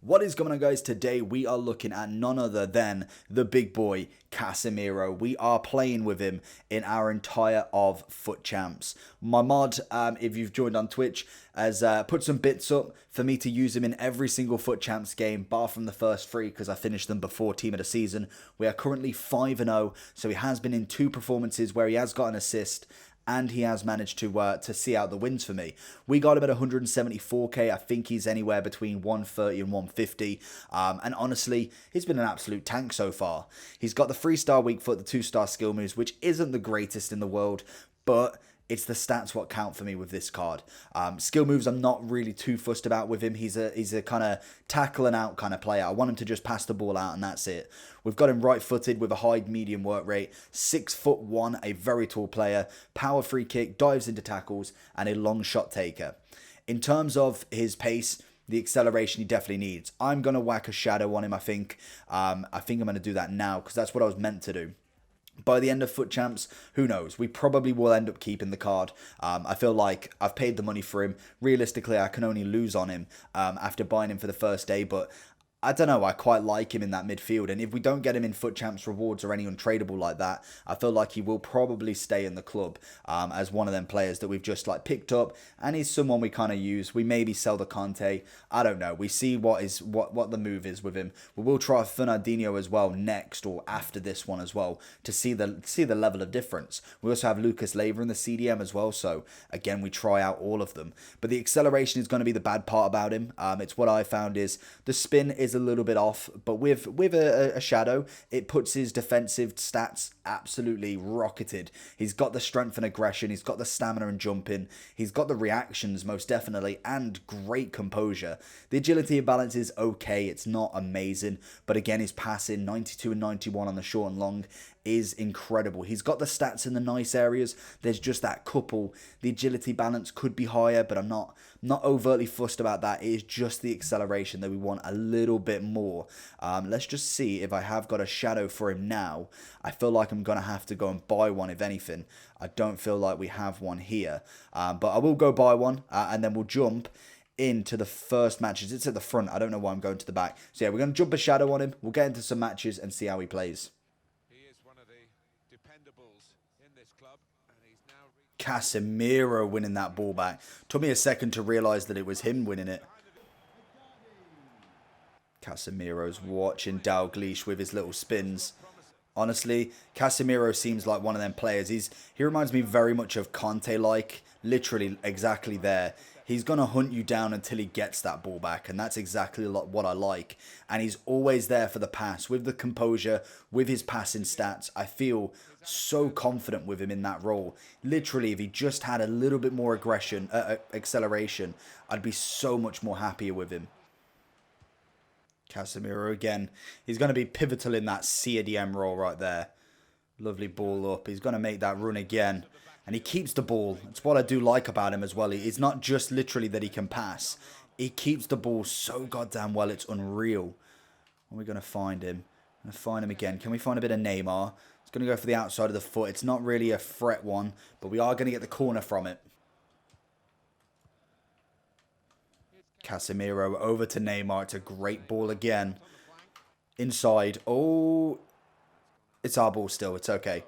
What is going on, guys? Today we are looking at none other than the big boy Casemiro. We are playing with him in our entire of Foot Champs. My mod, if you've joined on Twitch, has put some bits up for me to use him in every single Foot Champs game, bar from the first three because I finished them before Team of the Season. We are currently 5-0, so he has been in 2 performances where he has got an assist, and he has managed to see out the wins for me. We got him at 174k. I think he's anywhere between 130 and 150. And honestly, he's been an absolute tank so far. He's got the 3-star weak foot, the 2-star skill moves, which isn't the greatest in the world, but it's the stats what count for me with this card. Skill moves I'm not really too fussed about with him. He's a kind of tackle and out kind of player. I want him to just pass the ball out and that's it. We've got him right-footed with a high medium work rate, 6'1", a very tall player, power free kick, dives into tackles, and a long shot taker. In terms of his pace, the acceleration he definitely needs. I'm going to whack a shadow on him, I think. I'm going to do that now because that's what I was meant to do. By the end of Foot Champs, who knows? We probably will end up keeping the card. I feel like I've paid the money for him. Realistically, I can only lose on him after buying him for the first day, but I don't know, I quite like him in that midfield, and if we don't get him in Foot Champs rewards or any untradeable like that, I feel like he will probably stay in the club as one of them players that we've just like picked up, and he's someone we kind of use. We maybe sell the Conte, I don't know. We see what the move is with him. We will try Fernandinho as well next or after this one as well to see the level of difference. We also have Lucas Leiva in the CDM as well, so again we try out all of them. But the acceleration is going to be the bad part about him. It's what I found is the spin is a little bit off, but with a shadow, it puts his defensive stats absolutely rocketed. He's got the strength and aggression, he's got the stamina and jumping, he's got the reactions most definitely, and great composure. The agility and balance is okay, it's not amazing, but again his passing, 92 and 91 on the short and long, is incredible. He's got the stats in the nice areas. There's just that couple. The agility balance could be higher, but I'm not overtly fussed about that. It is just the acceleration that we want a little bit more. Let's just see if I have got a shadow for him now. I feel like I'm going to have to go and buy one, if anything. I don't feel like we have one here. But I will go buy one, and then we'll jump into the first matches. It's at the front. I don't know why I'm going to the back. So yeah, we're going to jump a shadow on him. We'll get into some matches and see how he plays. Casemiro winning that ball back. Took me a second to realise that it was him winning it. Casemiro's watching Dalglish with his little spins. Honestly, Casemiro seems like one of them players. He reminds me very much of Conte-like. Literally exactly there. He's going to hunt you down until he gets that ball back. And that's exactly what I like. And he's always there for the pass. With the composure, with his passing stats, I feel so confident with him in that role. Literally, if he just had a little bit more aggression, acceleration, I'd be so much more happier with him. Casemiro again. He's going to be pivotal in that CDM role right there. Lovely ball up. He's going to make that run again. And he keeps the ball. That's what I do like about him as well. It's not just literally that he can pass. He keeps the ball so goddamn well. It's unreal. Are we going to find him? I'm going to find him again. Can we find a bit of Neymar? It's going to go for the outside of the foot. It's not really a threat one, but we are going to get the corner from it. Casemiro over to Neymar. It's a great ball again. Inside. Oh, it's our ball still. It's okay.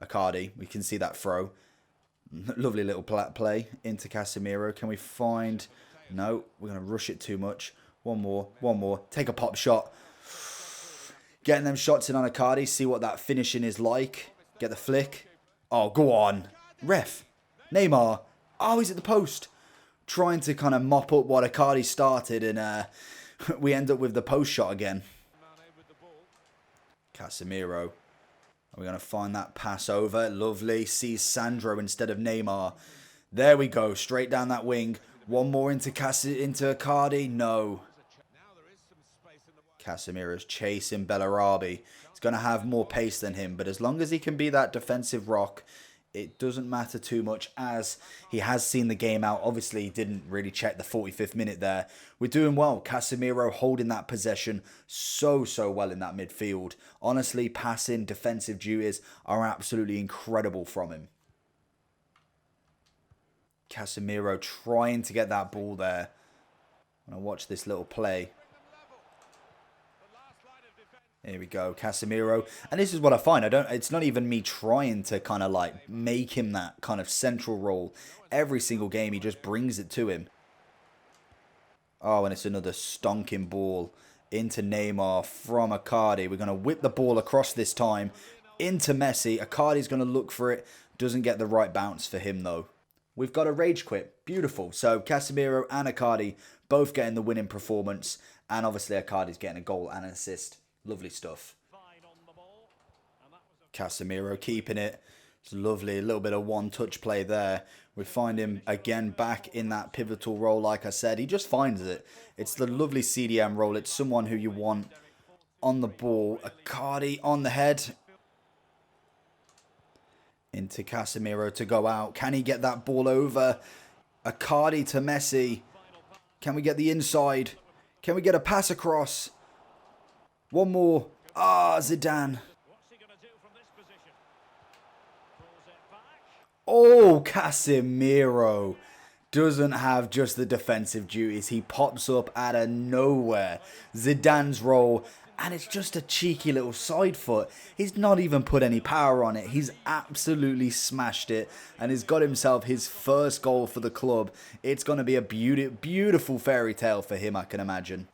Icardi. We can see that throw. Lovely little play into Casemiro. Can we find... No, we're going to rush it too much. One more. Take a pop shot. Getting them shots in on Icardi. See what that finishing is like. Get the flick. Oh, go on. Ref. Neymar. Oh, he's at the post. Trying to kind of mop up what Icardi started, and we end up with the post shot again. Casemiro. Are we going to find that pass over? Lovely. Sees Sandro instead of Neymar. There we go. Straight down that wing. One more into Icardi. No. Casemiro's chasing Bellarabi. He's going to have more pace than him, but as long as he can be that defensive rock, it doesn't matter too much, as he has seen the game out. Obviously, he didn't really check the 45th minute there. We're doing well. Casemiro holding that possession so well in that midfield. Honestly, passing, defensive duties are absolutely incredible from him. Casemiro trying to get that ball there. I'm going to watch this little play. Here we go, Casemiro. And this is what I find. It's not even me trying to kind of like make him that kind of central role. Every single game he just brings it to him. Oh, and it's another stonking ball into Neymar from Icardi. We're going to whip the ball across this time into Messi. Icardi's going to look for it. Doesn't get the right bounce for him though. We've got a rage quit. Beautiful. So Casemiro and Icardi both getting the winning performance. And obviously Icardi's getting a goal and an assist. Lovely stuff. Casemiro keeping it. It's lovely. A little bit of one-touch play there. We find him again back in that pivotal role. Like I said, he just finds it. It's the lovely CDM role. It's someone who you want on the ball. Icardi on the head. Into Casemiro to go out. Can he get that ball over? Icardi to Messi. Can we get the inside? Can we get a pass across? One more. Ah, Zidane. Oh, Casemiro doesn't have just the defensive duties. He pops up out of nowhere. Zidane's role. And it's just a cheeky little side foot. He's not even put any power on it. He's absolutely smashed it. And has got himself his first goal for the club. It's going to be a beautiful fairy tale for him, I can imagine.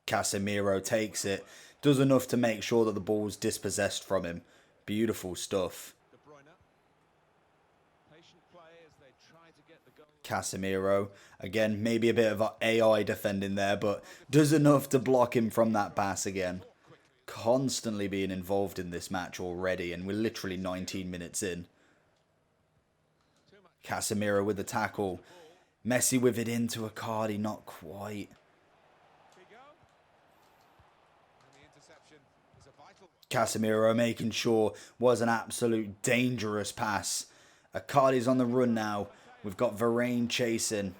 Casemiro takes it. Does enough to make sure that the ball's dispossessed from him. Beautiful stuff. Casemiro, again, maybe a bit of AI defending there, but does enough to block him from that pass again. Constantly being involved in this match already, and we're literally 19 minutes in. Casemiro with the tackle. Messi with it into Icardi, not quite. Casemiro making sure was an absolute dangerous pass. Icardi's on the run now. We've got Varane chasing.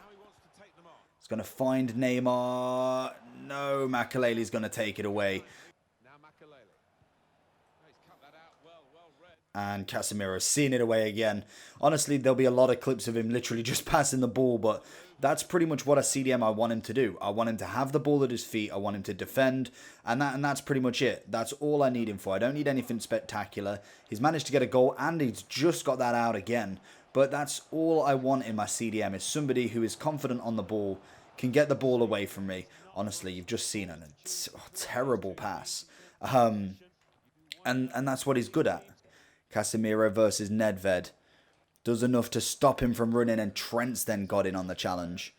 He's going to find Neymar. No, Makelele's going to take it away. And Casemiro's seeing it away again. Honestly, there'll be a lot of clips of him literally just passing the ball, but that's pretty much what a CDM I want him to do. I want him to have the ball at his feet. I want him to defend, and that's pretty much it. That's all I need him for. I don't need anything spectacular. He's managed to get a goal, and he's just got that out again. But that's all I want in my CDM, is somebody who is confident on the ball, can get the ball away from me. Honestly, you've just seen a terrible pass. And that's what he's good at. Casemiro versus Nedved. Does enough to stop him from running, and Trent's then got in on the challenge.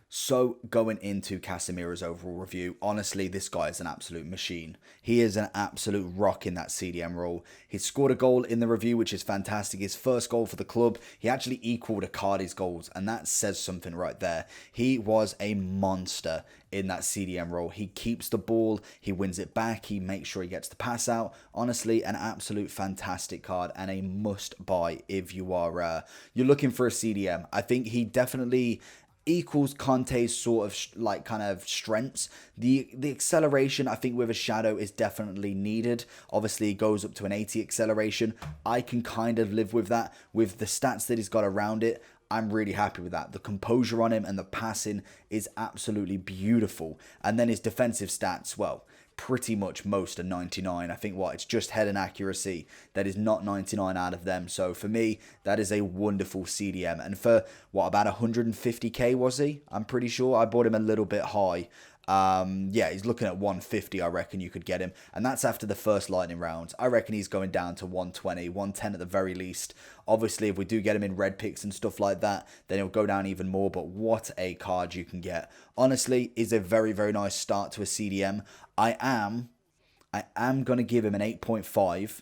So, going into Casemiro's overall review, honestly, this guy is an absolute machine. He is an absolute rock in that CDM role. He scored a goal in the review, which is fantastic. His first goal for the club. He actually equaled Icardi's goals, and that says something right there. He was a monster in that CDM role. He keeps the ball, he wins it back, he makes sure he gets the pass out. Honestly, an absolute fantastic card and a must buy if you are you're looking for a CDM. I think he definitely equals Conte's sort of kind of strengths. The acceleration, I think with a shadow is definitely needed. Obviously, it goes up to an 80 acceleration. I can kind of live with that. With the stats that he's got around it, I'm really happy with that. The composure on him and the passing is absolutely beautiful. And then his defensive stats, well, pretty much most are 99. I think it's just head and accuracy that is not 99 out of them. So for me, that is a wonderful CDM. And for about 150k was he? I'm pretty sure I bought him a little bit high. Yeah, he's looking at 150. I reckon you could get him, and that's after the first lightning round. I reckon he's going down to 120, 110 at the very least. Obviously, if we do get him in red picks and stuff like that, then he'll go down even more. But what a card you can get. Honestly, is a very, very nice start to a CDM. I am going to give him an 8.5.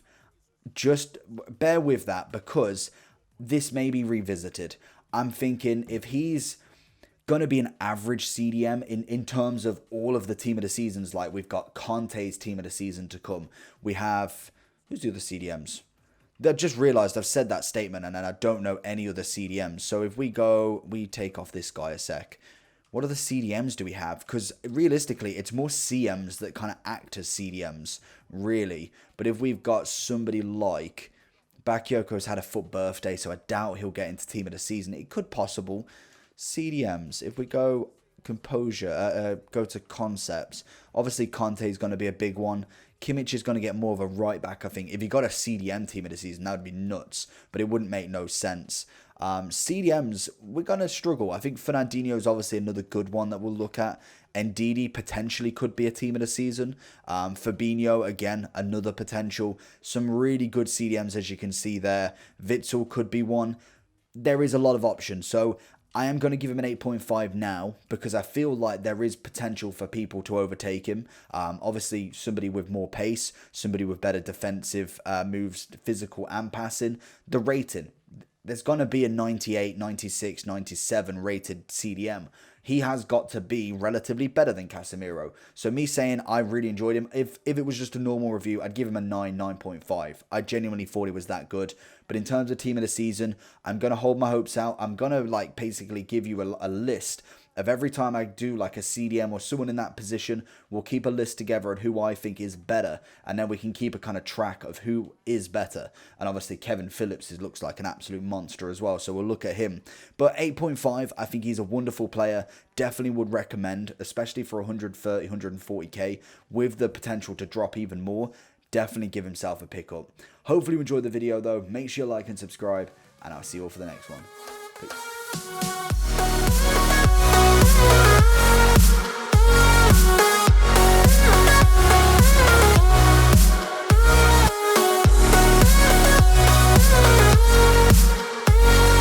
Just bear with that, because this may be revisited. I'm thinking if he's going to be an average CDM in terms of all of the team of the seasons, like we've got Conte's team of the season to come. We have, who's the other CDMs? I've just realised I've said that statement and then I don't know any other CDMs. So if we take off this guy a sec. What other CDMs do we have? Because realistically, it's more CMs that kind of act as CDMs, really. But if we've got somebody like Bakayoko's had a FUT birthday, so I doubt he'll get into team of the season. It could possible. CDMs, if we go composure, go to concepts. Obviously, Conte is going to be a big one. Kimmich is going to get more of a right back, I think. If you got a CDM team of the season, that would be nuts, but it wouldn't make no sense. CDMs, we're going to struggle. I think Fernandinho is obviously another good one that we'll look at. Ndidi potentially could be a team of the season. Fabinho, again, another potential. Some really good CDMs, as you can see there. Witsel could be one. There is a lot of options. So I am going to give him an 8.5 now because I feel like there is potential for people to overtake him. Obviously, somebody with more pace, somebody with better defensive moves, physical and passing. The rating, there's going to be a 98, 96, 97 rated CDM. He has got to be relatively better than Casemiro. So me saying I really enjoyed him, if it was just a normal review, I'd give him a 9, 9.5. I genuinely thought it was that good. But in terms of team of the season, I'm going to hold my hopes out. I'm going to like basically give you a list of every time I do like a CDM or someone in that position. We'll keep a list together of who I think is better. And then we can keep a kind of track of who is better. And obviously Kevin Phillips looks like an absolute monster as well. So we'll look at him. But 8.5, I think he's a wonderful player. Definitely would recommend, especially for 130, 140k with the potential to drop even more. Definitely give himself a pick up. Hopefully you enjoyed the video though. Make sure you like and subscribe. And I'll see you all for the next one. Peace.